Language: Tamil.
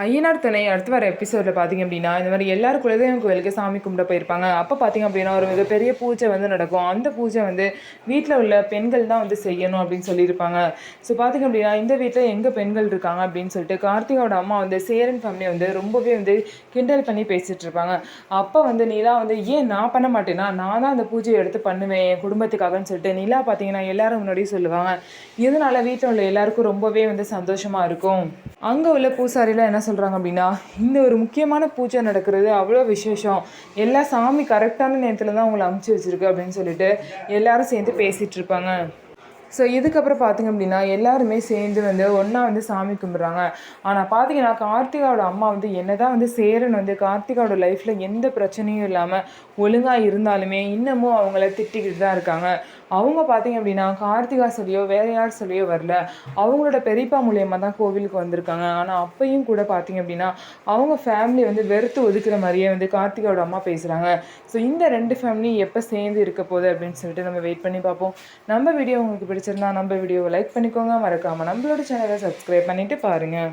ஐயனார் துணை அடுத்து வர எபிசோடில் பார்த்திங்க அப்படின்னா இந்த மாதிரி எல்லாரும் குலதெய்வம் கோயிலுக்கு சாமி கும்பிட போயிருப்பாங்க. அப்போ பார்த்திங்க அப்படின்னா ஒரு மிகப்பெரிய பூஜை வந்து நடக்கும். அந்த பூஜை வந்து வீட்டில் உள்ள பெண்கள் தான் வந்து செய்யணும் அப்படின்னு சொல்லியிருப்பாங்க. ஸோ பார்த்திங்க அப்படின்னா இந்த வீட்டில் எங்கே பெண்கள் இருக்காங்க அப்படின்னு சொல்லிட்டு கார்த்திகாவோட அம்மா வந்து சேரன் ஃபேமிலி வந்து ரொம்பவே வந்து கிண்டல் பண்ணி பேசிகிட்டு இருப்பாங்க. அப்போ வந்து நிலா வந்து ஏன் நான் பண்ண மாட்டேன்னா, நான் தான் அந்த பூஜையை எடுத்து பண்ணுவேன் என் குடும்பத்துக்காகன்னு சொல்லிட்டு நிலா பார்த்திங்கன்னா எல்லாரும் முன்னாடியும் சொல்லுவாங்க. இதனால் வீட்டில் உள்ள எல்லாருக்கும் ரொம்பவே வந்து சந்தோஷமாக இருக்கும். அங்கே உள்ள பூசாரிலாம் என்ன சொல்கிறாங்க அப்படின்னா, இந்த ஒரு முக்கியமான பூஜை நடக்கிறது அவ்வளோ விசேஷம், எல்லா சாமி கரெக்டான நேரத்தில் தான் உங்களை அமுச்சு வச்சுருக்கு அப்படின்னு சொல்லிட்டு எல்லாரும் சேர்ந்து பேசிகிட்டு இருப்பாங்க. ஸோ இதுக்கப்புறம் பார்த்திங்க அப்படின்னா எல்லாருமே சேர்ந்து வந்து ஒன்றா வந்து சாமி கும்பிட்றாங்க. ஆனால் பார்த்தீங்கன்னா கார்த்திகாவோட அம்மா வந்து என்ன தான் வந்து சேரன் வந்து கார்த்திகாவோட லைஃப்பில் எந்த பிரச்சனையும் இல்லாமல் ஒழுங்காக இருந்தாலுமே இன்னமும் அவங்கள திட்டிக்கிட்டு தான் இருக்காங்க. அவங்க பார்த்திங்க அப்படின்னா கார்த்திகா சொல்லியோ வேறு யார் சொல்லியோ வரல, அவங்களோட பெரியப்பா மூலியமாக தான் கோவிலுக்கு வந்திருக்காங்க. ஆனால் அப்பையும் கூட பார்த்திங்க அப்படின்னா அவங்க ஃபேமிலி வந்து வெறுத்து ஒதுக்குற மாதிரியே வந்து கார்த்திகாவோட அம்மா பேசுகிறாங்க. ஸோ இந்த 2 ஃபேமிலி எப்போ சேர்ந்து இருக்க போகுது அப்படின்னு சொல்லிட்டு நம்ம வெயிட் பண்ணி பார்ப்போம். நம்ம வீடியோ உங்களுக்கு பிடிச்சிருந்தா நம்ம வீடியோவை லைக் பண்ணிக்கோங்க, மறக்காமல் நம்மளோட சேனலை சப்ஸ்கிரைப் பண்ணிவிட்டு பாருங்கள்.